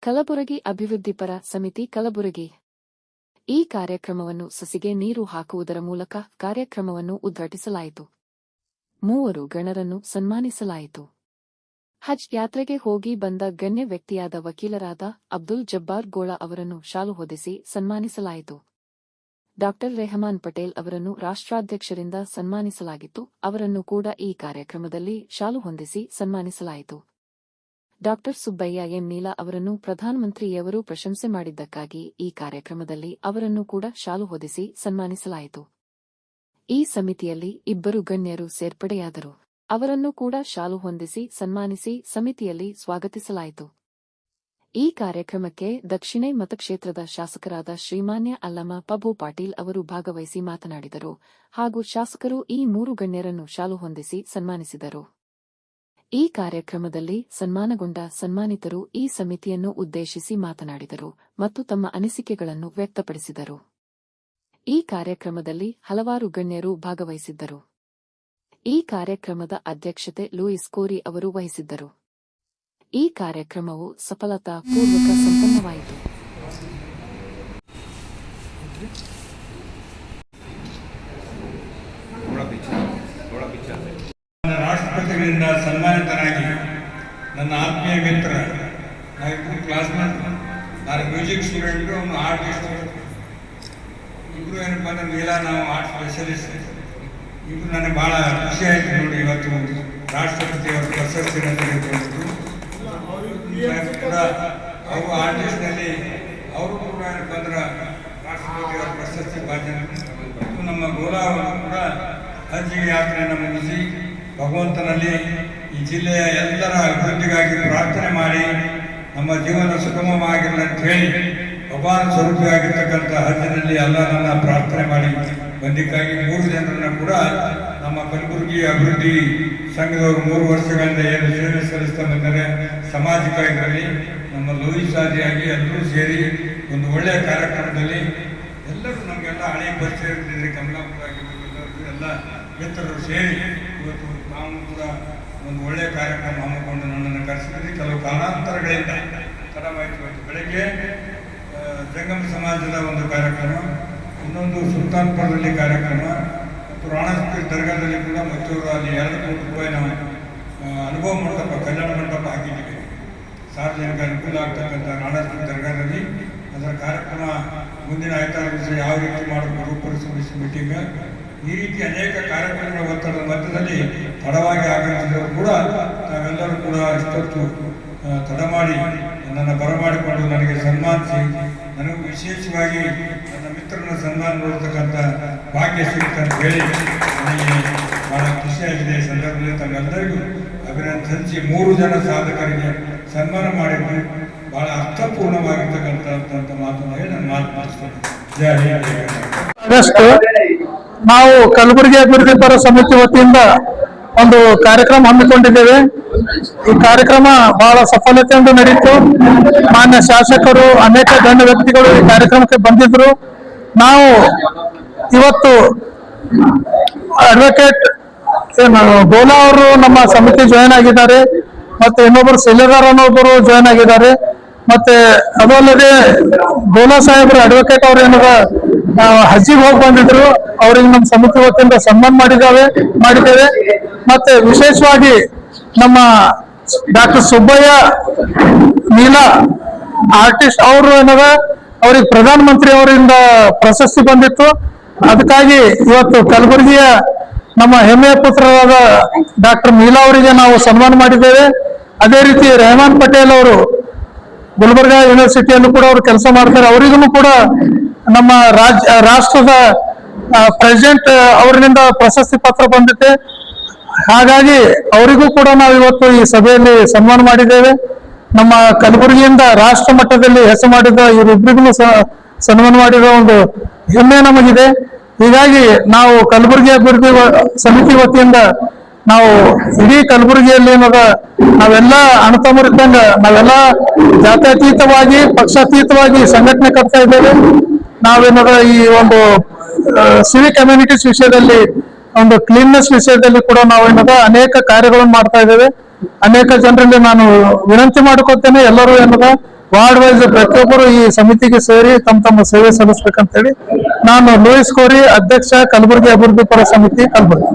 ಕಲಬುರಗಿ ಅಭಿವೃದ್ಧಿಪರ ಸಮಿತಿ ಕಲಬುರಗಿ ಈ ಕಾರ್ಯಕ್ರಮವನ್ನು ಸಸಿಗೆ ನೀರು ಹಾಕುವುದರ ಮೂಲಕ ಕಾರ್ಯಕ್ರಮವನ್ನು ಉದ್ಘಾಟಿಸಲಾಯಿತು. 3 ಗಣ್ಯರನ್ನು ಸನ್ಮಾನಿಸಲಾಯಿತು. ಹಜ್ ಯಾತ್ರೆಗೆ ಹೋಗಿ ಬಂದ ಗಣ್ಯ ವ್ಯಕ್ತಿಯಾದ ವಕೀಲರಾದ ಅಬ್ದುಲ್ ಜಬ್ಬಾರ್ ಗೋಳಾ ಅವರನ್ನು ಶಾಲು ಹೊದಿಸಿ ಸನ್ಮಾನಿಸಲಾಯಿತು. ಡಾ. ರೆಹಮಾನ್ ಪಟೇಲ್ ಅವರನ್ನು ರಾಷ್ಟ್ರಾಧ್ಯಕ್ಷರಿಂದ ಸನ್ಮಾನಿಸಲಾಗಿತ್ತು. ಅವರನ್ನು ಕೂಡ ಈ ಕಾರ್ಯಕ್ರಮದಲ್ಲಿ ಶಾಲು ಹೊಂದಿಸಿ ಸನ್ಮಾನಿಸಲಾಯಿತು. ಡಾ. ಸುಬ್ಬಯ್ಯ ಎಂ ನೀಲಾ ಅವರನ್ನು ಪ್ರಧಾನಮಂತ್ರಿಯವರು ಪ್ರಶಂಸೆ ಮಾಡಿದ್ದಕ್ಕಾಗಿ ಈ ಕಾರ್ಯಕ್ರಮದಲ್ಲಿ ಅವರನ್ನು ಕೂಡ ಶಾಲು ಹೊದಿಸಿ ಸನ್ಮಾನಿಸಲಾಯಿತು. ಈ ಸಮಿತಿಯಲ್ಲಿ 2 ಗಣ್ಯರು ಸೇರ್ಪಡೆಯಾದರು. ಅವರನ್ನು ಕೂಡ ಶಾಲು ಹೊಂದಿಸಿ ಸನ್ಮಾನಿಸಿ ಸಮಿತಿಯಲ್ಲಿ ಸ್ವಾಗತಿಸಲಾಯಿತು. ಈ ಕಾರ್ಯಕ್ರಮಕ್ಕೆ ದಕ್ಷಿಣ ಮತಕ್ಷೇತ್ರದ ಶಾಸಕರಾದ ಶ್ರೀಮಾನ್ಯ ಅಲ್ಲಮ ಪಬು ಪಾಟೀಲ್ ಅವರು ಭಾಗವಹಿಸಿ ಮಾತನಾಡಿದರು ಹಾಗೂ ಶಾಸಕರು ಈ 3 ಗಣ್ಯರನ್ನು ಶಾಲು ಹೊಂದಿಸಿ ಸನ್ಮಾನಿಸಿದರು. ಈ ಕಾರ್ಯಕ್ರಮದಲ್ಲಿ ಸನ್ಮಾನಗೊಂಡ ಸನ್ಮಾನಿತರು ಈ ಸಮಿತಿಯನ್ನು ಉದ್ದೇಶಿಸಿ ಮಾತನಾಡಿದರು ಮತ್ತು ತಮ್ಮ ಅನಿಸಿಕೆಗಳನ್ನು ವ್ಯಕ್ತಪಡಿಸಿದರು. ಈ ಕಾರ್ಯಕ್ರಮದಲ್ಲಿ ಹಲವಾರು ಗಣ್ಯರು ಭಾಗವಹಿಸಿದ್ದರು. ಈ ಕಾರ್ಯಕ್ರಮದ ಅಧ್ಯಕ್ಷತೆ ಲೂಯಿಸ್ ಕೋರಿ ಅವರು ವಹಿಸಿದ್ದರು. ಈ ಕಾರ್ಯಕ್ರಮವು ಸಫಲತಾಪೂರ್ವಕ ಸಂಪನ್ನವಾಯಿತು. ರಾಷ್ಟ್ರಪತಿಗಳಿಂದ ಸನ್ಮಾನಿತನಾಗಿ ನನ್ನ ಆತ್ಮೀಯ ಮಿತ್ರ, ನಾವಿಬ್ಬರು ಕ್ಲಾಸ್ಮೇಟ್, ನಾನು ಮ್ಯೂಸಿಕ್ ಸ್ಟೂಡೆಂಟು, ಅವನು ಆರ್ಟ್ ಸ್ಟೂಡೆಂಟ್. ಇಬ್ಬರು ಏನಪ್ಪ ಅಂದ್ರೆ ನೀಲಾ, ನಾವು ಆರ್ಟ್ ಸ್ಪೆಷಲಿಸ್ಟ್. ಇಬ್ಬರು ನನಗೆ ಭಾಳ ಖುಷಿ ಆಯಿತು ನೋಡಿ. ಇವತ್ತು ರಾಷ್ಟ್ರಪತಿಯವರು ಪ್ರಶಸ್ತಿಯನ್ನು ತೆಗೆದುಕೊಂಡಿದ್ರು. ಕೂಡ ಅವರು ಆರ್ಟಿಸ್ಟ್ನಲ್ಲಿ ಅವರು ಕೂಡ ಏನಪ್ಪ ಅಂದ್ರೆ ರಾಷ್ಟ್ರಪತಿಯವರ ಪ್ರಶಸ್ತಿ ಭಾಜನ. ಮತ್ತು ನಮ್ಮ ಗೋಲಾ ಅವರು ಕೂಡ ಹಜ್ ಯಾತ್ರೆಯನ್ನು ಮುಗಿಸಿ ಭಗವಂತನಲ್ಲಿ ಈ ಜಿಲ್ಲೆಯ ಎಲ್ಲರ ಅಭಿವೃದ್ಧಿಗಾಗಿ ಪ್ರಾರ್ಥನೆ ಮಾಡಿ ನಮ್ಮ ಜೀವನ ಸುಗಮವಾಗಿರಲಿ ಅಂತ ಹೇಳಿ ಭಗವಾನ್ ಸ್ವರೂಪಿಯಾಗಿರ್ತಕ್ಕಂಥ ಹಜ್ಜಿನಲ್ಲಿ ಎಲ್ಲರನ್ನ ಪ್ರಾರ್ಥನೆ ಮಾಡಿ ಬಂದಿಕ್ಕಾಗಿ 3 ಜನರನ್ನ ಕೂಡ ನಮ್ಮ ಕಲಬುರಗಿ ಅಭಿವೃದ್ಧಿ ಸಂಘದವರು 3 ವರ್ಷಗಳಿಂದ ಏನು ಸೇವೆ ಸಲ್ಲಿಸ್ತಾ ಬಂದರೆ ಸಾಮಾಜಿಕ ಇದರಲ್ಲಿ ನಮ್ಮ ಲೂಯಿಸ್ ಆದಿಯಾಗಿ ಎಲ್ಲರೂ ಸೇರಿ ಒಂದು ಒಳ್ಳೆಯ ಕಾರ್ಯಕ್ರಮದಲ್ಲಿ ಎಲ್ಲರೂ ನಮಗೆಲ್ಲ ಹಳೆಯ ಪರಿಚಯ ಇರ್ತಿದ್ರಿ, ಕಮಲಾಪುರ ಆಗಿರ್ಬೋದು, ಎಲ್ಲ ಮಿತ್ರರು ಸೇರಿ ಇವತ್ತು ನಾವು ಕೂಡ ಒಂದು ಒಳ್ಳೆಯ ಕಾರ್ಯಕ್ರಮ ಹಮ್ಮಿಕೊಂಡು ನನ್ನನ್ನು ಕರೆಸಿದ್ರಿ. ಕೆಲವು ಕಾರಣಾಂತರಗಳಿಂದ ತಡವಾಯಿತು. ಬೆಳಗ್ಗೆ ಜಂಗಮ ಸಮಾಜದ ಒಂದು ಕಾರ್ಯಕ್ರಮ, ಇನ್ನೊಂದು ಸುಲ್ತಾನ್ಪುರದಲ್ಲಿ ಕಾರ್ಯಕ್ರಮ ಮತ್ತು ರಾಣಸ್ಪೀರ್ ದರ್ಗಾದಲ್ಲಿ ಕೂಡ ಮತ್ತೂರು ಅಲ್ಲಿ 2 ಕೋಟಿ ರೂಪಾಯಿ ನಾವು ಅನುಭವ ಮಂಟಪ, ಕಲ್ಯಾಣ ಮಂಟಪ ಹಾಕಿದ್ದೀವಿ. ಸಾರ್ವಜನಿಕ ಅನುಕೂಲ ಆಗ್ತಕ್ಕಂಥ ರಾಣಸ್ಪೀರ್ ದರ್ಗಾದಲ್ಲಿ ಅದರ ಕಾರ್ಯಕ್ರಮ ಮುಂದಿನ ಆಯ್ತಾರ ದಿವಸ ಯಾವ ರೀತಿ ಮಾಡಬೇಕು ರೂಪುರೇಷೆ ಮೀಟಿಂಗ್, ಈ ರೀತಿ ಅನೇಕ ಕಾರ್ಯಕ್ರಮಗಳ ಒತ್ತಡದ ಮಧ್ಯದಲ್ಲಿ ತಡವಾಗಿ ಆಗಮಿಸಿದವರು ಕೂಡ ನಾವೆಲ್ಲರೂ ಕೂಡ ಇಷ್ಟೊತ್ತು ತಡ ಮಾಡಿ ನನ್ನನ್ನು ಬರಮಾಡಿಕೊಂಡು ನನಗೆ ಸನ್ಮಾನಿಸಿ, ನನಗೂ ವಿಶೇಷವಾಗಿ ನನ್ನ ಮಿತ್ರನ ಸನ್ಮಾನ ನೋಡ್ತಕ್ಕಂಥ ಭಾಗ್ಯ ಸಿಗುತ್ತೆ ಅಂತ ಹೇಳಿ ನನಗೆ ಬಹಳ ಖುಷಿಯಾಗಿದೆ. ಈ ಸಂದರ್ಭದಲ್ಲಿ ತಮ್ಮೆಲ್ಲರಿಗೂ ಅಭಿನಂದನೆ ಸಲ್ಲಿಸಿ 3 ಜನ ಸಾಧಕರಿಗೆ ಸನ್ಮಾನ ಮಾಡಿದ್ದು ಬಹಳ ಅರ್ಥಪೂರ್ಣವಾಗಿರ್ತಕ್ಕಂಥ ಮಾತನ್ನು ಹೇಳಿ ನಾನು ಮಾತು ಮಾಡಿಸ್ತೇನೆ. ಜಯ ಹಿಂದ್. ನಾವು ಕಲಬುರಗಿ ಅಭಿವೃದ್ಧಿಪರ ಸಮಿತಿ ವತಿಯಿಂದ ಒಂದು ಕಾರ್ಯಕ್ರಮ ಹಮ್ಮಿಕೊಂಡಿದ್ದೇವೆ. ಈ ಕಾರ್ಯಕ್ರಮ ಬಹಳ ಸಫಲತೆಯಿಂದ ನಡೆಯಿತು. ಮಾನ್ಯ ಶಾಸಕರು, ಅನೇಕ ಗಣ್ಯ ವ್ಯಕ್ತಿಗಳು ಈ ಕಾರ್ಯಕ್ರಮಕ್ಕೆ ಬಂದಿದ್ರು. ನಾವು ಇವತ್ತು ಅಡ್ವೊಕೇಟ್ ಗೋಲಾ ಅವರು ನಮ್ಮ ಸಮಿತಿ ಜಾಯಿನ್ ಆಗಿದ್ದಾರೆ, ಮತ್ತೆ ಇನ್ನೊಬ್ಬರು ಸಿಲೆದಾರ್ ಅನ್ನೋಬ್ಬರು ಜಾಯಿನ್ ಆಗಿದ್ದಾರೆ. ಮತ್ತೆ ಅದಲ್ಲದೆ ಗೋಲಾ ಸಾಹೇಬರು ಅಡ್ವೊಕೇಟ್ ಅವ್ರು ಏನಾರ ಹಜ್ಜಿಗೆ ಹೋಗಿ ಬಂದಿದ್ರು, ಅವ್ರಿಗೆ ನಮ್ಮ ಸಮಿತಿ ವತಿಯಿಂದ ಸನ್ಮಾನ ಮಾಡಿದ್ದೇವೆ. ಮತ್ತೆ ವಿಶೇಷವಾಗಿ ನಮ್ಮ ಡಾ. ಸುಬ್ಬಯ್ಯ ನೀಲಾ ಆರ್ಟಿಸ್ಟ್ ಅವರು ಏನಾರ ಅವ್ರಿಗೆ ಪ್ರಧಾನಮಂತ್ರಿ ಅವರಿಂದ ಪ್ರಶಸ್ತಿ ಬಂದಿತ್ತು. ಅದಕ್ಕಾಗಿ ಇವತ್ತು ಕಲಬುರಗಿಯ ನಮ್ಮ ಹೆಮ್ಮೆಯ ಪುತ್ರರಾದ ಡಾ. ನೀಲಾ ಅವರಿಗೆ ನಾವು ಸನ್ಮಾನ ಮಾಡಿದ್ದೇವೆ. ಅದೇ ರೀತಿ ರೆಹಮಾನ್ ಪಟೇಲ್ ಅವರು ಗುಲ್ಬರ್ಗಾ ಯೂನಿವರ್ಸಿಟಿಯಲ್ಲೂ ಕೂಡ ಅವರು ಕೆಲಸ ಮಾಡ್ತಾರೆ. ಅವರಿಗೂ ಕೂಡ ನಮ್ಮ ರಾಷ್ಟ್ರದ ಪ್ರೆಸಿಡೆಂಟ್ ಅವರಿಂದ ಪ್ರಶಸ್ತಿ ಪತ್ರ ಬಂದಿದೆ. ಹಾಗಾಗಿ ಅವರಿಗೂ ಕೂಡ ನಾವು ಇವತ್ತು ಈ ಸಭೆಯಲ್ಲಿ ಸನ್ಮಾನ ಮಾಡಿದ್ದೇವೆ. ನಮ್ಮ ಕಲಬುರಗಿಯಿಂದ ರಾಷ್ಟ್ರ ಮಟ್ಟದಲ್ಲಿ ಹೆಸರು ಮಾಡಿದ ಇವರಿಬ್ಬರಿಗೂ ಸನ್ಮಾನ ಮಾಡಿದ ಒಂದು ಹೆಮ್ಮೆ ನಮಗಿದೆ. ಹೀಗಾಗಿ ನಾವು ಕಲಬುರಗಿ ಅಭಿವೃದ್ಧಿ ಸಮಿತಿ ವತಿಯಿಂದ ನಾವು ಇಡೀ ಕಲಬುರಗಿಯಲ್ಲಿ ಏನದ ನಾವೆಲ್ಲ ಅಣ್ಣತಮ್ಮರಿದ್ದಂಗ ನಾವೆಲ್ಲ ಜಾತ್ಯತೀತವಾಗಿ ಪಕ್ಷಾತೀತವಾಗಿ ಸಂಘಟನೆ ಕಟ್ತಾ ಇದ್ದೇವೆ. ನಾವೇನದ ಈ ಒಂದು ಸಿವಿಕ್ ಕಮ್ಯುನಿಟೀಸ್ ವಿಷಯದಲ್ಲಿ, ಒಂದು ಕ್ಲೀನ್ನೆಸ್ ವಿಷಯದಲ್ಲಿ ಕೂಡ ನಾವೇನದ ಅನೇಕ ಕಾರ್ಯಗಳನ್ನು ಮಾಡ್ತಾ ಇದ್ದೇವೆ. ಅನೇಕ ಜನರಲ್ಲಿ ನಾನು ವಿನಂತಿ ಮಾಡ್ಕೊತೇನೆ, ಎಲ್ಲರೂ ಏನದ ವಾರ್ಡ್ ವೈಸ್ ಪ್ರತಿಯೊಬ್ಬರು ಈ ಸಮಿತಿಗೆ ಸೇರಿ ತಮ್ಮ ಸೇವೆ ಸಲ್ಲಿಸ್ಬೇಕಂತ ಹೇಳಿ ನಾನು ಲೂಯಿಸ್ ಕೋರಿ, ಅಧ್ಯಕ್ಷ ಕಲಬುರಗಿ ಅಭಿವೃದ್ಧಿ ಪರ ಸಮಿತಿ ಕಲಬುರಗಿ.